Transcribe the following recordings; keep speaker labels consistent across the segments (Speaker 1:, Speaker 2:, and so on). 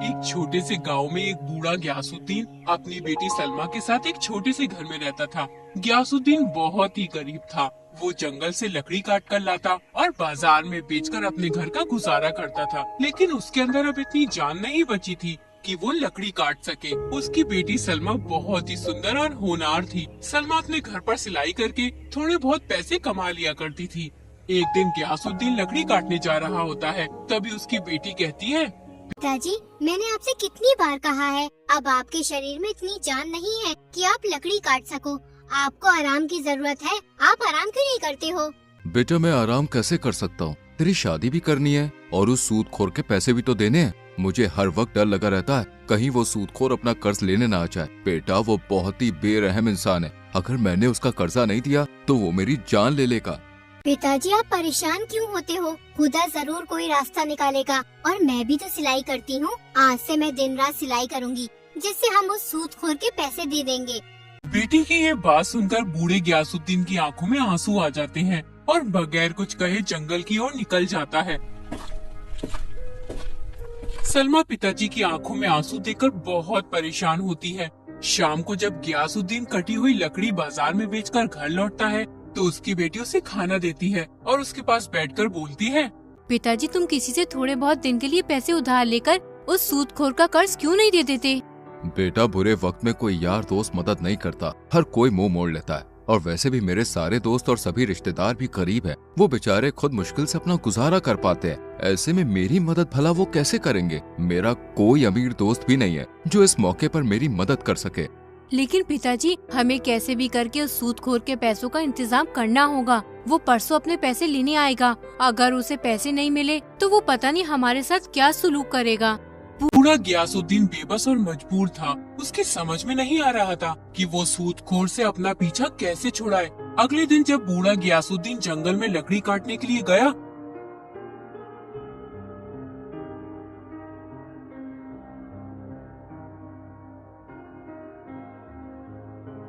Speaker 1: एक छोटे से गांव में एक बूढ़ा गयासुद्दीन अपनी बेटी सलमा के साथ एक छोटे से घर में रहता था। गयासुद्दीन बहुत ही गरीब था। वो जंगल से लकड़ी काट कर लाता और बाजार में बेचकर अपने घर का गुजारा करता था। लेकिन उसके अंदर अब इतनी जान नहीं बची थी कि वो लकड़ी काट सके। उसकी बेटी सलमा बहुत ही सुंदर और होनहार थी। सलमा अपने घर पर सिलाई करके थोड़े बहुत पैसे कमा लिया करती थी। एक दिन गयासुद्दीन लकड़ी काटने जा रहा होता है, तभी उसकी बेटी कहती है,
Speaker 2: पिताजी, मैंने आपसे कितनी बार कहा है, अब आपके शरीर में इतनी जान नहीं है कि आप लकड़ी काट सको। आपको आराम की जरूरत है, आप आराम क्यों नहीं करते हो?
Speaker 3: बेटा मैं आराम कैसे कर सकता हूँ? तेरी शादी भी करनी है और उस सूदखोर के पैसे भी तो देने हैं। मुझे हर वक्त डर लगा रहता है कहीं वो सूदखोर अपना कर्ज लेने ना आ जाए। बेटा वो बहुत ही बेरहम इंसान है, अगर मैंने उसका कर्जा नहीं दिया तो वो मेरी जान ले लेगा।
Speaker 2: पिताजी आप परेशान क्यों होते हो? खुदा जरूर कोई रास्ता निकालेगा। और मैं भी तो सिलाई करती हूँ। आज से मैं दिन रात सिलाई करूँगी, जिससे हम उस सूदखोर के पैसे दे देंगे।
Speaker 1: बेटी की ये बात सुनकर बूढ़े गयासुद्दीन की आंखों में आंसू आ जाते हैं और बगैर कुछ कहे जंगल की ओर निकल जाता है। सलमा पिताजी की आंखों में आंसू देखकर बहुत परेशान होती है। शाम को जब गयासुद्दीन कटी हुई लकड़ी बाजार में बेचकर घर लौटता है तो उसकी बेटी उसे खाना देती है और उसके पास बैठकर बोलती है,
Speaker 4: पिताजी तुम किसी से थोड़े बहुत दिन के लिए पैसे उधार लेकर उस सूदखोर का कर्ज क्यों नहीं दे देते?
Speaker 3: बेटा बुरे वक्त में कोई यार दोस्त मदद नहीं करता, हर कोई मुंह मोड़ लेता है। और वैसे भी मेरे सारे दोस्त और सभी रिश्तेदार भी करीब है, वो बेचारे खुद मुश्किल से अपना गुजारा कर पाते हैं। ऐसे में मेरी मदद भला वो कैसे करेंगे? मेरा कोई अमीर दोस्त भी नहीं है जो इस मौके पर मेरी मदद कर सके।
Speaker 4: लेकिन पिताजी हमें कैसे भी करके उस सूदखोर के पैसों का इंतजाम करना होगा। वो परसों अपने पैसे लेने आएगा। अगर उसे पैसे नहीं मिले तो वो पता नहीं हमारे साथ क्या सुलूक करेगा।
Speaker 1: बूढ़ा गयासुद्दीन बेबस और मजबूर था। उसके समझ में नहीं आ रहा था कि वो सूदखोर से अपना पीछा कैसे छुड़ाए। अगले दिन जब बूढ़ा गयासुद्दीन जंगल में लकड़ी काटने के लिए गया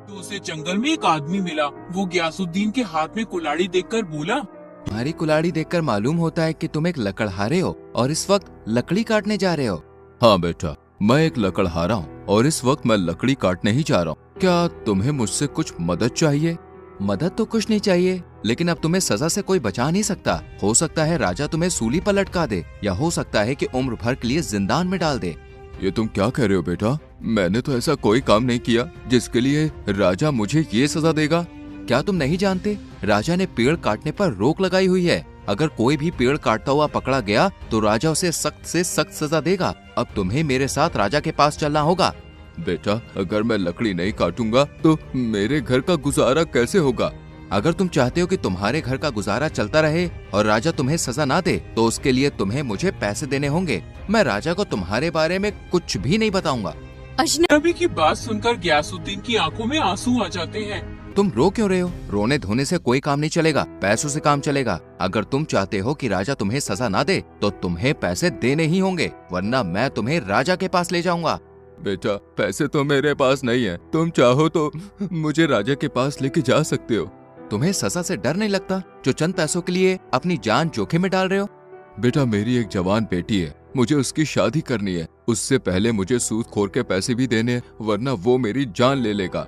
Speaker 1: तो उसे जंगल में एक आदमी मिला। वो गयासुद्दीन के हाथ में कुल्हाड़ी देखकर बोला,
Speaker 3: तुम्हारी कुल्हाड़ी देखकर मालूम होता है कि तुम एक लकड़हारे हो और इस वक्त लकड़ी काटने जा रहे हो। हाँ बेटा, मैं एक लकड़हारा हूँ और इस वक्त मैं लकड़ी काटने ही जा रहा हूँ। क्या तुम्हें मुझसे कुछ मदद चाहिए? मदद तो कुछ नहीं चाहिए, लेकिन अब तुम्हें सजा से कोई बचा नहीं सकता। हो सकता है राजा तुम्हें सूली पर लटका दे, या हो सकता है कि उम्र भर के लिए जिंदान में डाल दे। ये तुम क्या कह रहे हो बेटा? मैंने तो ऐसा कोई काम नहीं किया जिसके लिए राजा मुझे ये सजा देगा। क्या तुम नहीं जानते, राजा ने पेड़ काटने पर रोक लगाई हुई है। अगर कोई भी पेड़ काटता हुआ पकड़ा गया तो राजा उसे सख्त से सख्त सजा देगा। अब तुम्हें मेरे साथ राजा के पास चलना होगा। बेटा अगर मैं लकड़ी नहीं काटूंगा तो मेरे घर का गुजारा कैसे होगा? अगर तुम चाहते हो कि तुम्हारे घर का गुजारा चलता रहे और राजा तुम्हें सजा ना दे तो उसके लिए तुम्हें मुझे पैसे देने होंगे। मैं राजा को तुम्हारे बारे में कुछ भी नहीं बताऊंगा।
Speaker 1: अजनबी की बात सुनकर गयासुद्दीन की आंखों में आंसू आ जाते हैं।
Speaker 3: तुम रो क्यों रहे हो? रोने धोने से कोई काम नहीं चलेगा, पैसों से काम चलेगा। अगर तुम चाहते हो कि राजा तुम्हें सजा ना दे तो तुम्हें पैसे देने ही होंगे, वरना मैं तुम्हें राजा के पास ले जाऊंगा। बेटा पैसे तो मेरे पास नहीं है, तुम चाहो तो मुझे राजा के पास लेके जा सकते हो। तुम्हें सजा से डर नहीं लगता जो चंद पैसों के लिए अपनी जान जोखिम में डाल रहे हो? बेटा मेरी एक जवान बेटी है, मुझे उसकी शादी करनी है। उससे पहले मुझे सूदखोर के पैसे भी देने हैं, वरना वो मेरी जान ले लेगा।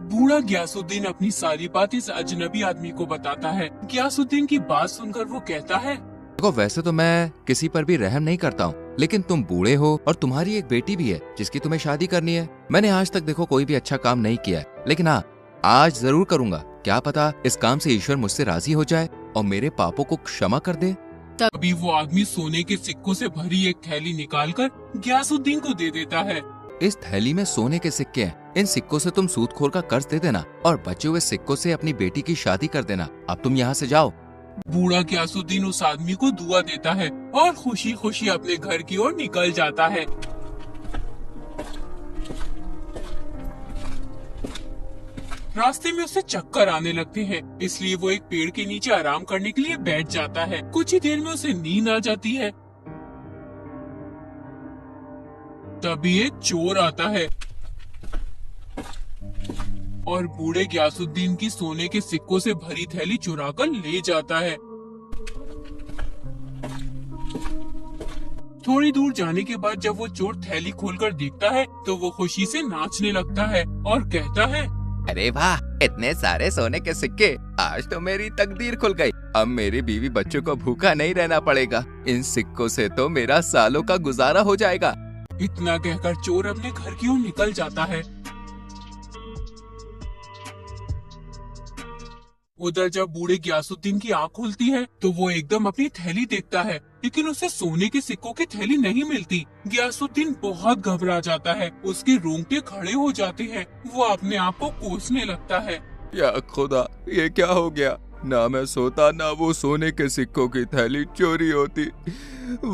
Speaker 1: बूढ़ा गयासुद्दीन अपनी सारी बात इस अजनबी आदमी को बताता है। गयासुद्दीन की बात सुनकर वो कहता है,
Speaker 3: देखो वैसे तो मैं किसी पर भी रहम नहीं करता हूँ, लेकिन तुम बूढ़े हो और तुम्हारी एक बेटी भी है जिसकी तुम्हें शादी करनी है। मैंने आज तक देखो कोई भी अच्छा काम नहीं किया है, लेकिन हाँ आज जरूर करूंगा। क्या पता इस काम से ईश्वर मुझसे राजी हो जाए और मेरे पापों को क्षमा कर दे।
Speaker 1: तभी वो आदमी सोने के सिक्कों से भरी एक थैली निकालकर गयासुद्दीन को दे देता है।
Speaker 3: इस थैली में सोने के सिक्के हैं, इन सिक्कों से तुम सूदखोर का कर्ज दे देना और बचे हुए सिक्कों से अपनी बेटी की शादी कर देना। अब तुम यहाँ से जाओ।
Speaker 1: बूढ़ा गयासुद्दीन उस आदमी को दुआ देता है और खुशी खुशी अपने घर की ओर निकल जाता है। रास्ते में उसे चक्कर आने लगते हैं, इसलिए वो एक पेड़ के नीचे आराम करने के लिए बैठ जाता है। कुछ ही देर में उसे नींद आ जाती है। तभी एक चोर आता है और बूढ़े गयासुद्दीन की सोने के सिक्कों से भरी थैली चुराकर ले जाता है। थोड़ी दूर जाने के बाद जब वो चोर थैली खोलकर देखता है तो वो खुशी से नाचने लगता है और कहता है,
Speaker 3: अरे वाह, इतने सारे सोने के सिक्के, आज तो मेरी तकदीर खुल गई। अब मेरी बीवी बच्चों को भूखा नहीं रहना पड़ेगा। इन सिक्कों से तो मेरा सालों का गुजारा हो जाएगा।
Speaker 1: इतना कहकर चोर अपने घर की ओर निकल जाता है। उधर जब बूढ़े गियासुद्दीन की आँख खुलती है तो वो एकदम अपनी थैली देखता है, लेकिन उसे सोने के सिक्कों की थैली नहीं मिलती। गियासुद्दीन बहुत घबरा जाता है, उसके रोंगटे खड़े हो जाते हैं। वो अपने आप को कोसने लगता है।
Speaker 3: या खुदा, ये क्या हो गया? ना मैं सोता, ना वो सोने के सिक्कों की थैली चोरी होती।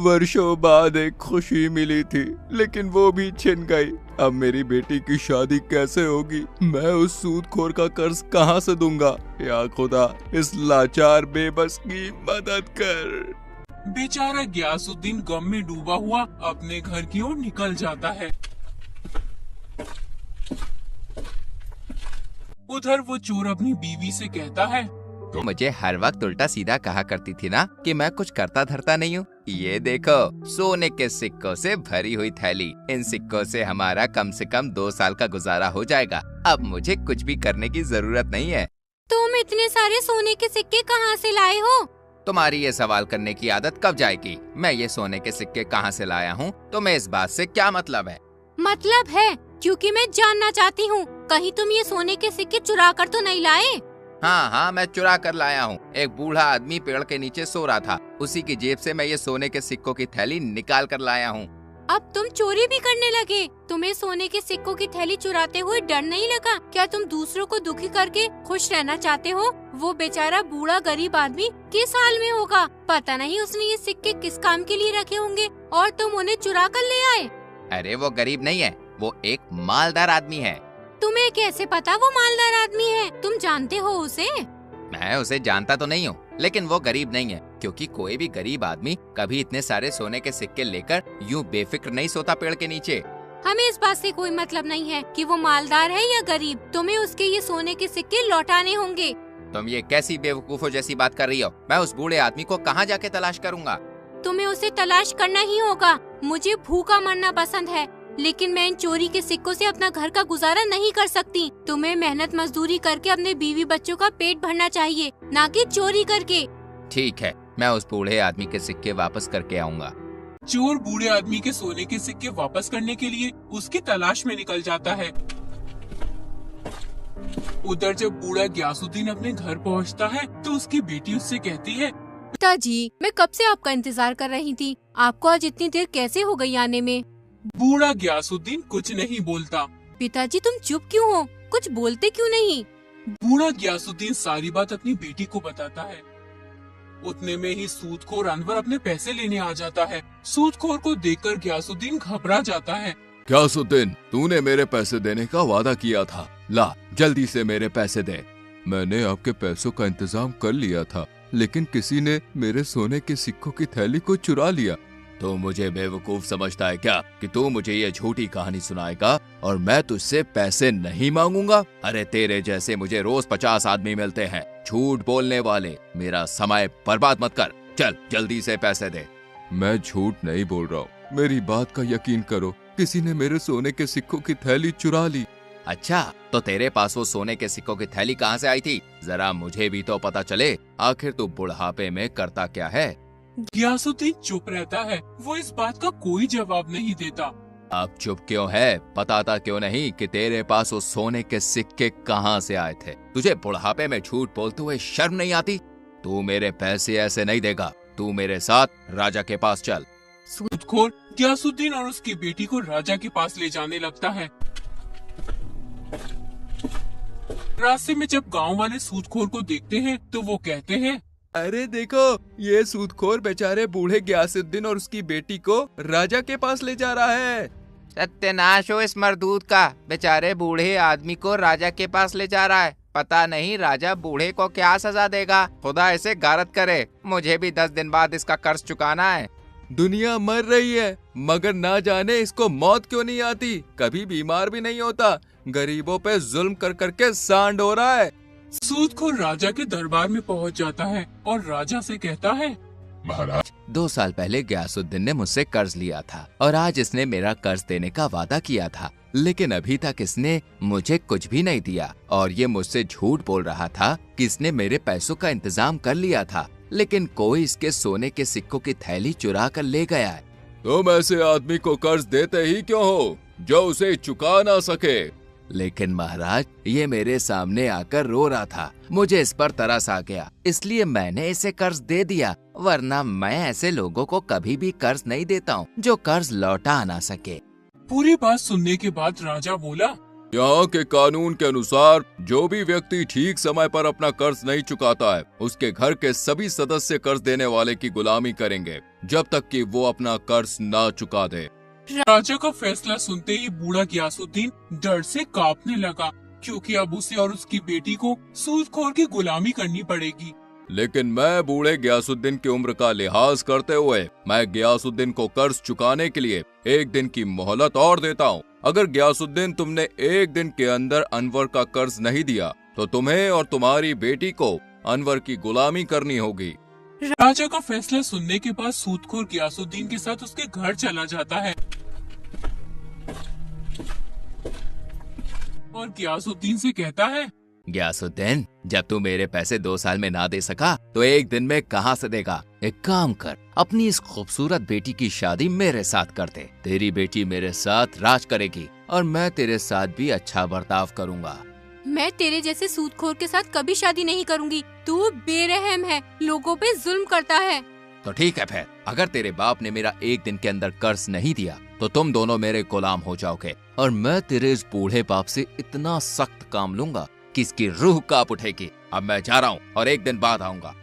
Speaker 3: वर्षों बाद एक खुशी मिली थी, लेकिन वो भी छिन गई। अब मेरी बेटी की शादी कैसे होगी? मैं उस सूदखोर का कर्ज कहाँ से दूंगा? या खुदा, इस लाचार बेबस की मदद कर।
Speaker 1: बेचारा गियासुद्दीन गम में डूबा हुआ अपने घर की ओर निकल जाता है। उधर वो चोर अपनी बीवी से कहता है,
Speaker 3: तो मुझे हर वक्त उल्टा सीधा कहा करती थी ना कि मैं कुछ करता धरता नहीं हूँ। ये देखो, सोने के सिक्कों से भरी हुई थैली। इन सिक्कों से हमारा कम से कम 2 साल का गुजारा हो जाएगा। अब मुझे कुछ भी करने की जरूरत नहीं है।
Speaker 4: तुम इतने सारे सोने के सिक्के कहाँ से लाए हो?
Speaker 3: तुम्हारी ये सवाल करने की आदत कब जाएगी? मैं ये सोने के सिक्के कहाँ से लाया हूँ, तुम्हें इस बात से क्या मतलब है?
Speaker 4: मतलब है, क्योंकि मैं जानना चाहती हूँ, कहीं तुम ये सोने के सिक्के चुरा कर तो नहीं लाए?
Speaker 3: हाँ, मैं चुरा कर लाया हूँ। एक बूढ़ा आदमी पेड़ के नीचे सो रहा था, उसी की जेब से मैं ये सोने के सिक्कों की थैली निकाल कर लाया हूँ।
Speaker 4: अब तुम चोरी भी करने लगे? तुम्हें सोने के सिक्कों की थैली चुराते हुए डर नहीं लगा? क्या तुम दूसरों को दुखी करके खुश रहना चाहते हो? वो बेचारा बूढ़ा गरीब आदमी किस हाल में होगा? पता नहीं उसने ये सिक्के किस काम के लिए रखे होंगे और तुम उन्हें चुरा कर ले आए।
Speaker 3: अरे वो गरीब नहीं है, वो एक मालदार आदमी है।
Speaker 4: तुम्हें कैसे पता वो मालदार आदमी है? तुम जानते हो उसे?
Speaker 3: मैं उसे जानता तो नहीं हूँ, लेकिन वो गरीब नहीं है, क्योंकि कोई भी गरीब आदमी कभी इतने सारे सोने के सिक्के लेकर यूँ बेफिक्र नहीं सोता पेड़ के नीचे।
Speaker 4: हमें इस बात से कोई मतलब नहीं है कि वो मालदार है या गरीब। तुम्हें उसके ये सोने के सिक्के लौटाने होंगे।
Speaker 3: तुम ये कैसी बेवकूफों जैसी बात कर रही हो? मैं उस बूढ़े आदमी को कहाँ जाके तलाश करूँगा?
Speaker 4: तुम्हें उसे तलाश करना ही होगा। मुझे भूखा मरना पसंद है, लेकिन मैं इन चोरी के सिक्कों से अपना घर का गुजारा नहीं कर सकती। तुम्हें मेहनत मजदूरी करके अपने बीवी बच्चों का पेट भरना चाहिए, ना कि चोरी करके।
Speaker 3: ठीक है, मैं उस बूढ़े आदमी के सिक्के वापस करके आऊँगा।
Speaker 1: चोर बूढ़े आदमी के सोने के सिक्के वापस करने के लिए उसकी तलाश में निकल जाता है। उधर जब बूढ़ा गियासुद्दीन अपने घर पहुंचता है तो उसकी बेटी उससे कहती है,
Speaker 4: पिताजी, मैं कब से आपका इंतजार कर रही थी। आपको आज इतनी देर कैसे हो गई आने में?
Speaker 1: बूढ़ा गियासुद्दीन कुछ नहीं बोलता।
Speaker 4: पिताजी, तुम चुप क्यों हो? कुछ बोलते क्यों नहीं?
Speaker 1: बूढ़ा गियासुद्दीन सारी बात अपनी बेटी को बताता है। उतने में ही सूदखोर अनवर अपने पैसे लेने आ जाता है। सूदखोर को देखकर गियासुद्दीन घबरा जाता है।
Speaker 3: गियासुद्दीन, तूने मेरे पैसे देने का वादा किया था, ला जल्दी से मेरे पैसे दे। मैंने आपके पैसों का इंतजाम कर लिया था, लेकिन किसी ने मेरे सोने के सिक्कों की थैली को चुरा लिया। तो मुझे बेवकूफ समझता है क्या कि तू मुझे ये झूठी कहानी सुनाएगा और मैं तुझसे पैसे नहीं मांगूंगा? अरे तेरे जैसे मुझे रोज 50 आदमी मिलते हैं झूठ बोलने वाले। मेरा समय बर्बाद मत कर, चल जल्दी से पैसे दे। मैं झूठ नहीं बोल रहा हूँ, मेरी बात का यकीन करो, किसी ने मेरे सोने के सिक्कों की थैली चुरा ली। अच्छा, तो तेरे पास वो सोने के सिक्कों की थैली कहाँ से आई थी? जरा मुझे भी तो पता चले, आखिर तू बुढ़ापे में करता क्या है?
Speaker 1: गियासुद्दीन चुप रहता है, वो इस बात का कोई जवाब नहीं देता।
Speaker 3: अब चुप क्यों है? बताता क्यों नहीं कि तेरे पास वो सोने के सिक्के कहाँ से आए थे? तुझे बुढ़ापे में झूठ बोलते हुए शर्म नहीं आती? तू मेरे पैसे ऐसे नहीं देगा, तू मेरे साथ राजा के पास चल।
Speaker 1: सूदखोर गियासुद्दीन और उसकी बेटी को राजा के पास ले जाने लगता है। रास्ते में जब गांव वाले सूदखोर को देखते हैं तो वो कहते हैं,
Speaker 3: अरे देखो, ये सूदखोर बेचारे बूढ़े गियासुद्दीन और उसकी बेटी को राजा के पास ले जा रहा है। सत्यानाश हो इस मरदूद का, बेचारे बूढ़े आदमी को राजा के पास ले जा रहा है। पता नहीं राजा बूढ़े को क्या सजा देगा। खुदा इसे गारत करे, मुझे भी 10 दिन बाद इसका कर्ज चुकाना है। दुनिया मर रही है, मगर ना जाने इसको मौत क्यों नहीं आती। कभी बीमार भी नहीं होता, गरीबों पे जुल्म कर करके सांड हो रहा है।
Speaker 1: सूदखोर राजा के दरबार में पहुंच जाता है और राजा से कहता है, महाराज।
Speaker 3: 2 साल पहले गयासुद्दीन ने मुझसे कर्ज लिया था और आज इसने मेरा कर्ज देने का वादा किया था, लेकिन अभी तक इसने मुझे कुछ भी नहीं दिया और ये मुझसे झूठ बोल रहा था कि इसने मेरे पैसों का इंतजाम कर लिया था, लेकिन कोई इसके सोने के सिक्कों की थैली चुरा कर ले गया है। तुम ऐसे आदमी को कर्ज देते ही क्यों हो जो उसे चुका ना सके? लेकिन महाराज, ये मेरे सामने आकर रो रहा था, मुझे इस पर तरस आ गया, इसलिए मैंने इसे कर्ज दे दिया, वरना मैं ऐसे लोगों को कभी भी कर्ज नहीं देता हूँ जो कर्ज लौटा ना सके।
Speaker 1: पूरी बात सुनने के बाद राजा बोला,
Speaker 3: यहाँ के कानून के अनुसार जो भी व्यक्ति ठीक समय पर अपना कर्ज नहीं चुकाता है, उसके घर के सभी सदस्य कर्ज देने वाले की गुलामी करेंगे जब तक कि वो अपना कर्ज ना चुका दे।
Speaker 1: राजा का फैसला सुनते ही बूढ़ा गयासुद्दीन डर से कांपने लगा, क्योंकि अब उसे और उसकी बेटी को सूदखोर की गुलामी करनी पड़ेगी।
Speaker 3: लेकिन मैं बूढ़े गयासुद्दीन की उम्र का लिहाज करते हुए मैं गयासुद्दीन को कर्ज चुकाने के लिए 1 दिन की मोहलत और देता हूँ। अगर गयासुद्दीन तुमने 1 दिन के अंदर अनवर का कर्ज नहीं दिया तो तुम्हें और तुम्हारी बेटी को अनवर की गुलामी करनी होगी।
Speaker 1: राजा का फैसला सुनने के बाद सूदखोर गयासुद्दीन के साथ उसके घर चला जाता है और गयासुद्दीन से कहता है,
Speaker 3: गयासुद्दीन, जब तू मेरे पैसे 2 साल में ना दे सका तो 1 दिन में कहाँ से देगा? एक काम कर, अपनी इस खूबसूरत बेटी की शादी मेरे साथ कर दे। तेरी बेटी मेरे साथ राज करेगी और मैं तेरे साथ भी अच्छा बर्ताव करूँगा।
Speaker 4: मैं तेरे जैसे सूदखोर के साथ कभी शादी नहीं करूंगी। तू बेरहम है, लोगों पे जुल्म करता है।
Speaker 3: तो ठीक है फिर, अगर तेरे बाप ने मेरा 1 दिन के अंदर कर्ज नहीं दिया तो तुम दोनों मेरे गुलाम हो जाओगे और मैं तेरे इस बूढ़े बाप से इतना सख्त काम लूंगा कि इसकी रूह कांप उठेगी। अब मैं जा रहा हूँ और 1 दिन बाद आऊंगा।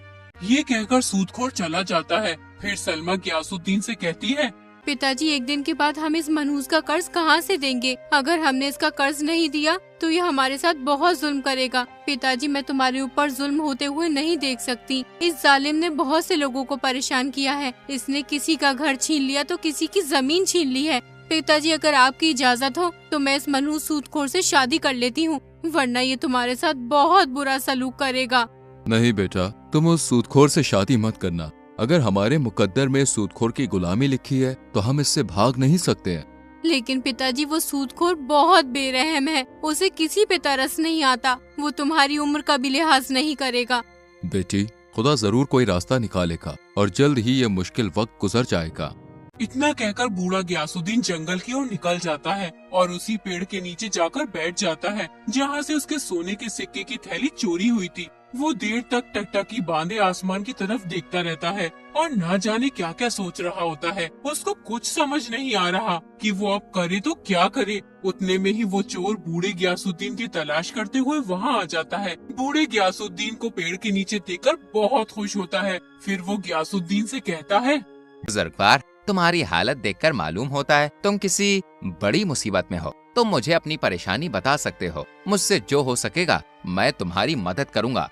Speaker 1: ये कहकर सूदखोर चला जाता है। फिर सलमा गयासुद्दीन से कहती है,
Speaker 4: पिताजी, 1 दिन के बाद हम इस मनहूस का कर्ज कहाँ से देंगे? अगर हमने इसका कर्ज नहीं दिया तो ये हमारे साथ बहुत जुल्म करेगा। पिताजी, मैं तुम्हारे ऊपर जुल्म होते हुए नहीं देख सकती। इस जालिम ने बहुत से लोगों को परेशान किया है। इसने किसी का घर छीन लिया तो किसी की जमीन छीन ली है। पिताजी, अगर आपकी इजाजत हो तो मैं इस मनहूस सूदखोर से शादी कर लेती हूँ, वरना ये तुम्हारे साथ बहुत बुरा सलूक करेगा।
Speaker 3: नहीं बेटा, तुम उस सूदखोर से शादी मत करना। अगर हमारे मुकद्दर में सूदखोर की गुलामी लिखी है तो हम इससे भाग नहीं सकते हैं।
Speaker 4: लेकिन पिताजी, वो सूदखोर बहुत बेरहम है, उसे किसी पे तरस नहीं आता। वो तुम्हारी उम्र का भी लिहाज नहीं करेगा।
Speaker 3: बेटी, खुदा जरूर कोई रास्ता निकालेगा और जल्द ही ये मुश्किल वक्त गुजर जाएगा।
Speaker 1: इतना कहकर बूढ़ा गयासुद्दीन जंगल की ओर निकल जाता है और उसी पेड़ के नीचे जाकर बैठ जाता है जहाँ से उसके सोने के सिक्के की थैली चोरी हुई थी। वो देर तक टकटकी बांधे आसमान की तरफ देखता रहता है और ना जाने क्या क्या सोच रहा होता है। उसको कुछ समझ नहीं आ रहा कि वो अब करे तो क्या करे। उतने में ही वो चोर बूढ़े गयासुद्दीन की तलाश करते हुए वहाँ आ जाता है। बूढ़े गयासुद्दीन को पेड़ के नीचे देखकर बहुत खुश होता है। फिर वो गयासुद्दीन से कहता है,
Speaker 3: बुजुर्गवार, तुम्हारी हालत देखकर मालूम होता है तुम किसी बड़ी मुसीबत में हो। तुम मुझे अपनी परेशानी बता सकते हो। मुझसे जो हो सकेगा मैं तुम्हारी मदद करूंगा।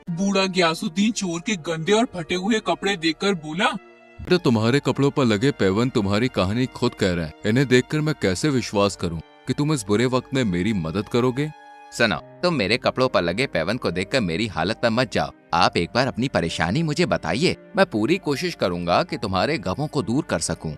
Speaker 1: बूढ़ा गयासुद्दीन चोर के गंदे और फटे हुए कपड़े देखकर बोला,
Speaker 3: तो तुम्हारे कपड़ों पर लगे पैवन तुम्हारी कहानी खुद कह रहे हैं। इन्हें देखकर मैं कैसे विश्वास करूं कि तुम इस बुरे वक्त में मेरी मदद करोगे? सुनो, तुम मेरे कपड़ों पर लगे पैवन को देखकर मेरी हालत पर मत जाओ। आप एक बार अपनी परेशानी मुझे बताइए, मैं पूरी कोशिश करूंगा कि तुम्हारे गमों को दूर कर सकूं।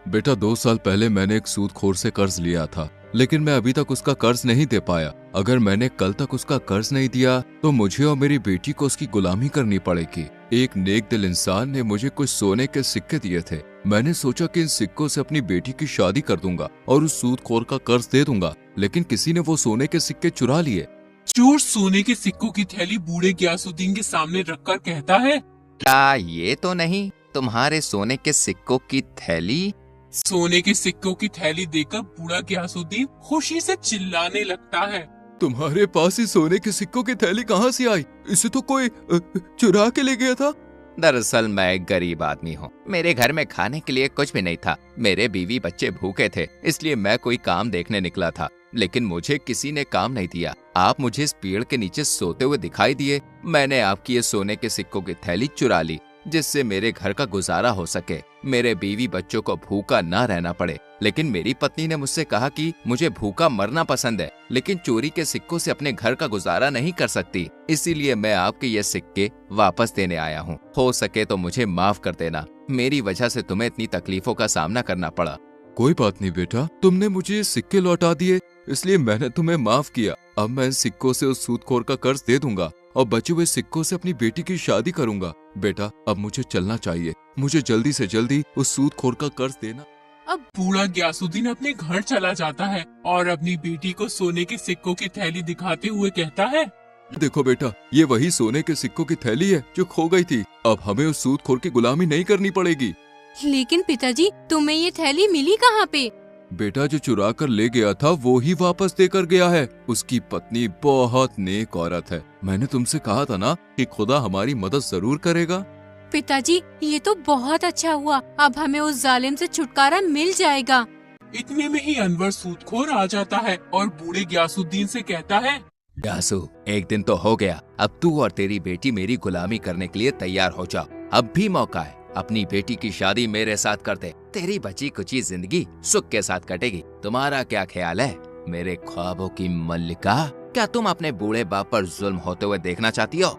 Speaker 3: बेटा, 2 साल पहले मैंने एक सूदखोर से कर्ज लिया था, लेकिन मैं अभी तक उसका कर्ज नहीं दे पाया। अगर मैंने कल तक उसका कर्ज नहीं दिया तो मुझे और मेरी बेटी को उसकी गुलामी करनी पड़ेगी। एक नेक दिल इंसान ने मुझे कुछ सोने के सिक्के दिए थे। मैंने सोचा कि इन सिक्कों से अपनी बेटी की शादी कर दूंगा और उस सूदखोर का कर्ज दे दूंगा, लेकिन किसी ने वो सोने के सिक्के चुरा लिए।
Speaker 1: चोर सोने के सिक्कों की थैली बूढ़े गयासुद्दीन के सामने रखकर कहता है,
Speaker 3: क्या ये तो नहीं तुम्हारे सोने के सिक्कों की थैली?
Speaker 1: सोने के सिक्कों की थैली देखकर बूढ़ा गयासुद्दीन खुशी से चिल्लाने लगता है,
Speaker 3: तुम्हारे पास ही सोने के सिक्कों की थैली कहाँ से आई? इसे तो कोई चुरा के ले गया था। दरअसल मैं एक गरीब आदमी हूँ। मेरे घर में खाने के लिए कुछ भी नहीं था। मेरे बीवी बच्चे भूखे थे, इसलिए मैं कोई काम देखने निकला था, लेकिन मुझे किसी ने काम नहीं दिया। आप मुझे इस पेड़ के नीचे सोते हुए दिखाई दिए। मैंने आपकी ये सोने के सिक्कों की थैली चुरा ली जिससे मेरे घर का गुजारा हो सके, मेरे बीवी बच्चों को भूखा ना रहना पड़े। लेकिन मेरी पत्नी ने मुझसे कहा कि मुझे भूखा मरना पसंद है, लेकिन चोरी के सिक्कों से अपने घर का गुजारा नहीं कर सकती। इसीलिए मैं आपके ये सिक्के वापस देने आया हूँ। हो सके तो मुझे माफ कर देना, मेरी वजह से तुम्हें इतनी तकलीफों का सामना करना पड़ा। कोई बात नहीं बेटा, तुमने मुझे ये सिक्के लौटा दिए, इसलिए मैंने तुम्हें माफ किया। अब मैं इन सिक्कों से उस सूदखोर का कर्ज दे दूंगा और बचे हुए सिक्कों से अपनी बेटी की शादी करूंगा। बेटा अब मुझे चलना चाहिए, मुझे जल्दी से जल्दी उस सूदखोर का कर्ज देना।
Speaker 1: अब बूढ़ा गयासुद्दीन अपने घर चला जाता है और अपनी बेटी को सोने के सिक्कों की थैली दिखाते हुए कहता है,
Speaker 3: देखो बेटा, ये वही सोने के सिक्कों की थैली है जो खो गई थी। अब हमें उस सूदखोर की गुलामी नहीं करनी पड़ेगी।
Speaker 4: लेकिन पिताजी, तुम्हें ये थैली मिली कहाँ पे?
Speaker 3: बेटा जो चुरा कर ले गया था वो ही वापस देकर गया है। उसकी पत्नी बहुत नेक औरत है। मैंने तुमसे कहा था ना कि खुदा हमारी मदद जरूर करेगा।
Speaker 4: पिताजी, ये तो बहुत अच्छा हुआ, अब हमें उस जालिम से छुटकारा मिल जाएगा।
Speaker 1: इतने में ही अनवर सूदखोर आ जाता है और बूढ़े गयासुद्दीन से कहता है,
Speaker 3: यासु, एक दिन तो हो गया, अब तू और तेरी बेटी मेरी गुलामी करने के लिए तैयार हो जाओ। अब भी मौका है, अपनी बेटी की शादी मेरे साथ कर दे। तेरी बची कुची जिंदगी सुख के साथ कटेगी। तुम्हारा क्या ख्याल है मेरे ख्वाबों की मल्लिका? क्या तुम अपने बूढ़े बाप पर जुल्म होते हुए देखना चाहती हो?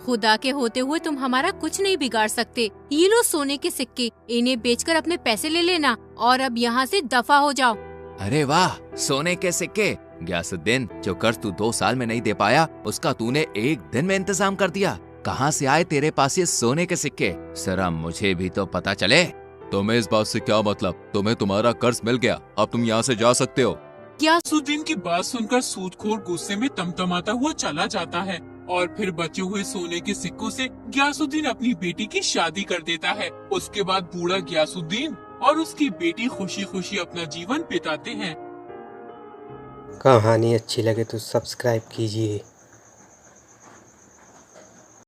Speaker 4: खुदा के होते हुए तुम हमारा कुछ नहीं बिगाड़ सकते। ये लो सोने के सिक्के, इन्हें बेचकर अपने पैसे ले लेना और अब यहाँ से दफा हो जाओ।
Speaker 3: अरे वाह, सोने के सिक्के! गयासुद्दीन, जो कर्ज तू 2 साल में नहीं दे पाया उसका तूने एक दिन में इंतजाम कर दिया। कहाँ से आए तेरे पास ये सोने के सिक्के? जरा मुझे भी तो पता चले। तुम्हें इस बात से क्या मतलब? तुम्हें तुम्हारा कर्ज मिल गया, अब तुम यहाँ से जा सकते हो।
Speaker 1: गयासुद्दीन की बात सुनकर सूदखोर गुस्से में तमतमाता हुआ चला जाता है और फिर बचे हुए सोने के सिक्कों से गयासुद्दीन अपनी बेटी की शादी कर देता है। उसके बाद बूढ़ा गयासुद्दीन और उसकी बेटी खुशी खुशी अपना जीवन बिताते हैं।
Speaker 5: कहानी अच्छी लगे तो सब्सक्राइब कीजिए।